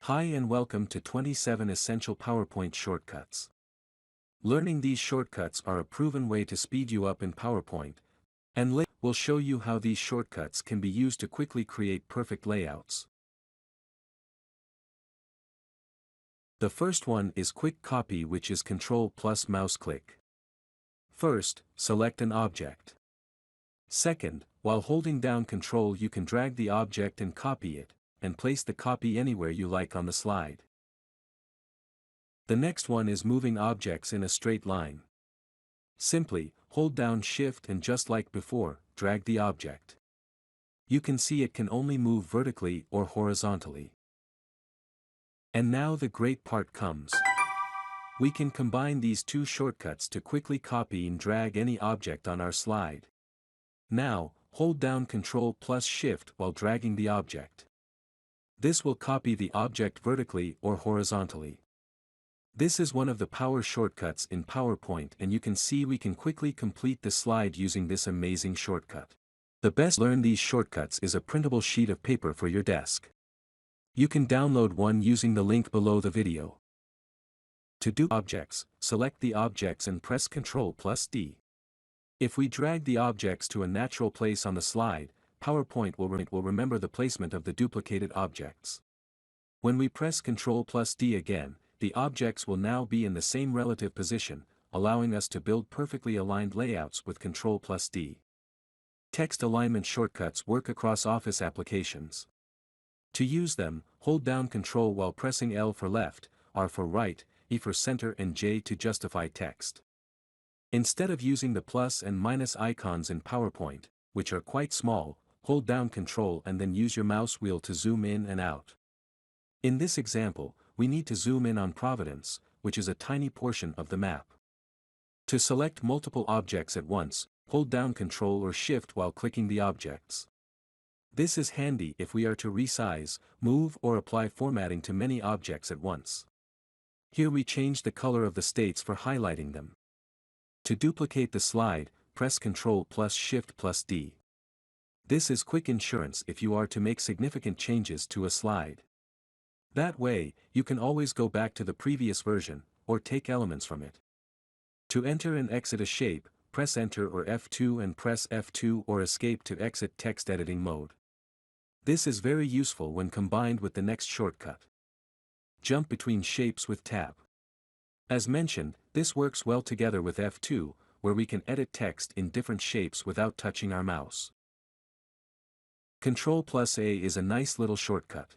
Hi and welcome to 27 Essential PowerPoint Shortcuts. Learning these shortcuts are a proven way to speed you up in PowerPoint, and later we'll show you how these shortcuts can be used to quickly create perfect layouts. The first one is Quick Copy, which is Ctrl plus mouse click. First, select an object. Second, while holding down Ctrl you can drag the object and copy it, and place the copy anywhere you like on the slide. The next one is moving objects in a straight line. Simply, hold down Shift and just like before, drag the object. You can see it can only move vertically or horizontally. And now the great part comes. We can combine these two shortcuts to quickly copy and drag any object on our slide. Now, hold down Ctrl plus Shift while dragging the object. This will copy the object vertically or horizontally. This is one of the power shortcuts in PowerPoint, and you can see we can quickly complete the slide using this amazing shortcut. The best way to learn these shortcuts is a printable sheet of paper for your desk. You can download one using the link below the video. To do objects, select the objects and press Ctrl plus D. If we drag the objects to a natural place on the slide, PowerPoint will remember the placement of the duplicated objects. When we press Ctrl plus D again, the objects will now be in the same relative position, allowing us to build perfectly aligned layouts with Ctrl plus D. Text alignment shortcuts work across Office applications. To use them, hold down Ctrl while pressing L for left, R for right, E for center and J to justify text. Instead of using the plus and minus icons in PowerPoint, which are quite small, hold down Ctrl and then use your mouse wheel to zoom in and out. In this example, we need to zoom in on Providence, which is a tiny portion of the map. To select multiple objects at once, hold down Ctrl or Shift while clicking the objects. This is handy if we are to resize, move or apply formatting to many objects at once. Here we change the color of the states for highlighting them. To duplicate the slide, press Ctrl plus Shift plus D. This is quick insurance if you are to make significant changes to a slide. That way, you can always go back to the previous version, or take elements from it. To enter and exit a shape, press Enter or F2 and press F2 or Escape to exit text editing mode. This is very useful when combined with the next shortcut. Jump between shapes with Tab. As mentioned, this works well together with F2, where we can edit text in different shapes without touching our mouse. Ctrl plus A is a nice little shortcut.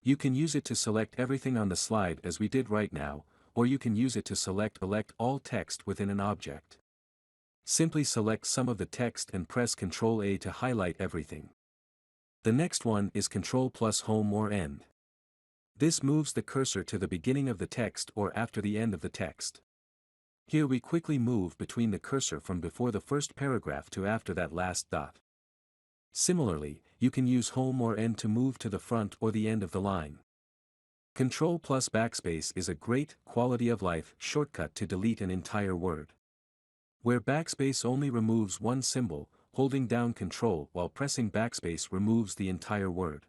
You can use it to select everything on the slide as we did right now, or you can use it to select all text within an object. Simply select some of the text and press Ctrl A to highlight everything. The next one is Ctrl plus Home or End. This moves the cursor to the beginning of the text or after the end of the text. Here we quickly move between the cursor from before the first paragraph to after that last dot. Similarly, you can use Home or End to move to the front or the end of the line. Ctrl plus Backspace is a great quality of life shortcut to delete an entire word. Where Backspace only removes one symbol, holding down Ctrl while pressing Backspace removes the entire word.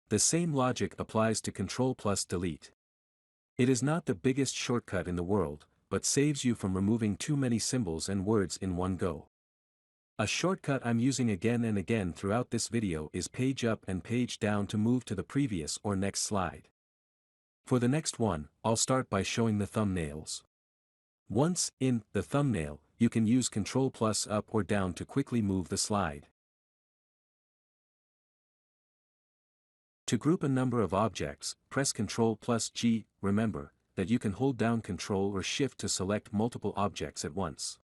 The same logic applies to Ctrl plus Delete. It is not the biggest shortcut in the world, but saves you from removing too many symbols and words in one go. A shortcut I'm using again and again throughout this video is Page Up and Page Down to move to the previous or next slide. For the next one, I'll start by showing the thumbnails. Once in the thumbnail, you can use Ctrl plus Up or Down to quickly move the slide. To group a number of objects, press Ctrl plus G. Remember that you can hold down Ctrl or Shift to select multiple objects at once.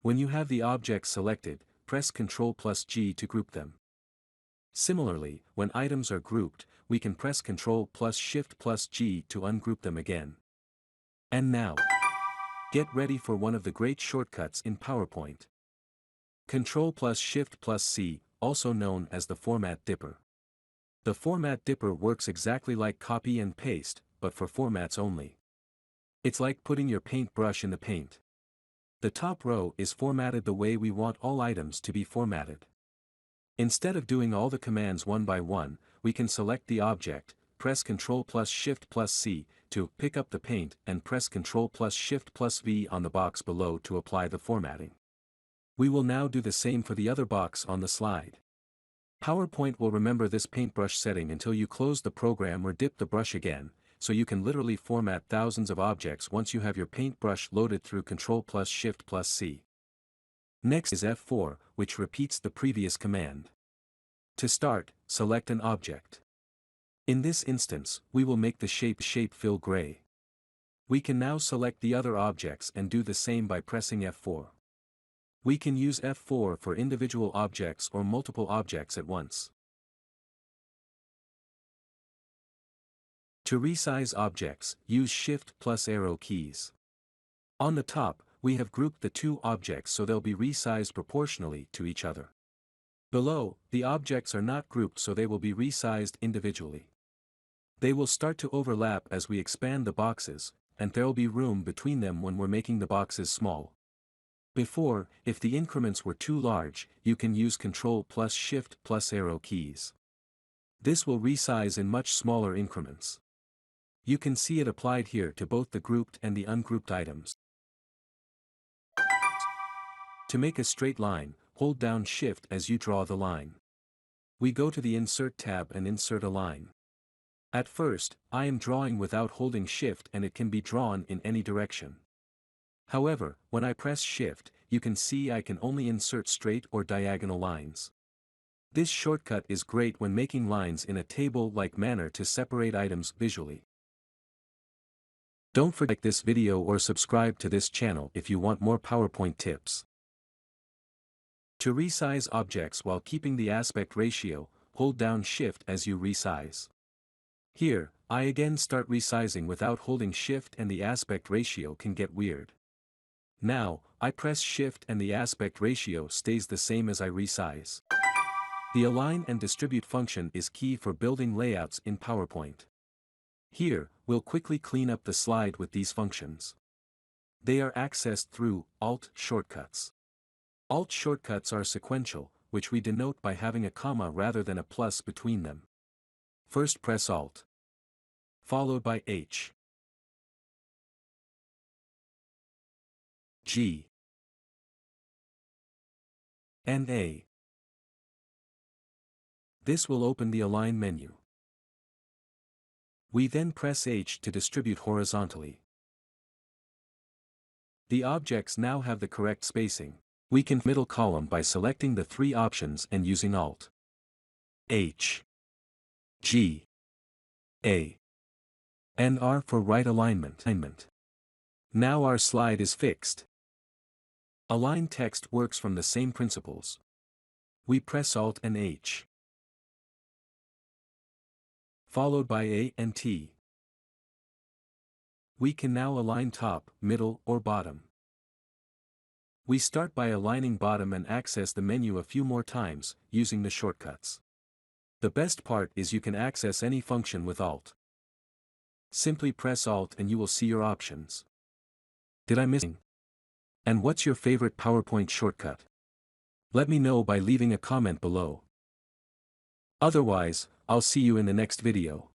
When you have the objects selected, press Ctrl plus G to group them. Similarly, when items are grouped, we can press Ctrl plus Shift plus G to ungroup them again. And now, get ready for one of the great shortcuts in PowerPoint. Ctrl plus Shift plus C, also known as the Format Dipper. The Format Dipper works exactly like copy and paste, but for formats only. It's like putting your paintbrush in the paint. The top row is formatted the way we want all items to be formatted. Instead of doing all the commands one by one, we can select the object, press Ctrl plus Shift plus C to pick up the paint and press Ctrl plus Shift plus V on the box below to apply the formatting. We will now do the same for the other box on the slide. PowerPoint will remember this paintbrush setting until you close the program or dip the brush again, so you can literally format thousands of objects once you have your paintbrush loaded through Ctrl plus Shift plus C. Next is F4, which repeats the previous command. To start, select an object. In this instance, we will make the shape fill gray. We can now select the other objects and do the same by pressing F4. We can use F4 for individual objects or multiple objects at once. To resize objects, use Shift plus arrow keys. On the top, we have grouped the two objects so they'll be resized proportionally to each other. Below, the objects are not grouped so they will be resized individually. They will start to overlap as we expand the boxes, and there will be room between them when we're making the boxes small. Before, if the increments were too large, you can use Ctrl plus Shift plus arrow keys. This will resize in much smaller increments. You can see it applied here to both the grouped and the ungrouped items. To make a straight line, hold down Shift as you draw the line. We go to the Insert tab and insert a line. At first, I am drawing without holding Shift and it can be drawn in any direction. However, when I press Shift, you can see I can only insert straight or diagonal lines. This shortcut is great when making lines in a table-like manner to separate items visually. Don't forget to like this video or subscribe to this channel if you want more PowerPoint tips. To resize objects while keeping the aspect ratio, hold down Shift as you resize. Here, I again start resizing without holding Shift and the aspect ratio can get weird. Now, I press Shift and the aspect ratio stays the same as I resize. The Align and Distribute function is key for building layouts in PowerPoint. Here, we'll quickly clean up the slide with these functions. They are accessed through Alt shortcuts. Alt shortcuts are sequential, which we denote by having a comma rather than a plus between them. First press Alt, followed by H, G, and A. This will open the Align menu. We then press H to distribute horizontally. The objects now have the correct spacing. We can middle column by selecting the three options and using Alt, H, G, A, and R for right alignment. Now our slide is fixed. Align text works from the same principles. We press Alt and H, followed by A and T. We can now align top, middle, or bottom. We start by aligning bottom and access the menu a few more times, using the shortcuts. The best part is you can access any function with Alt. Simply press Alt and you will see your options. Did I miss anything? And what's your favorite PowerPoint shortcut? Let me know by leaving a comment below. Otherwise, I'll see you in the next video.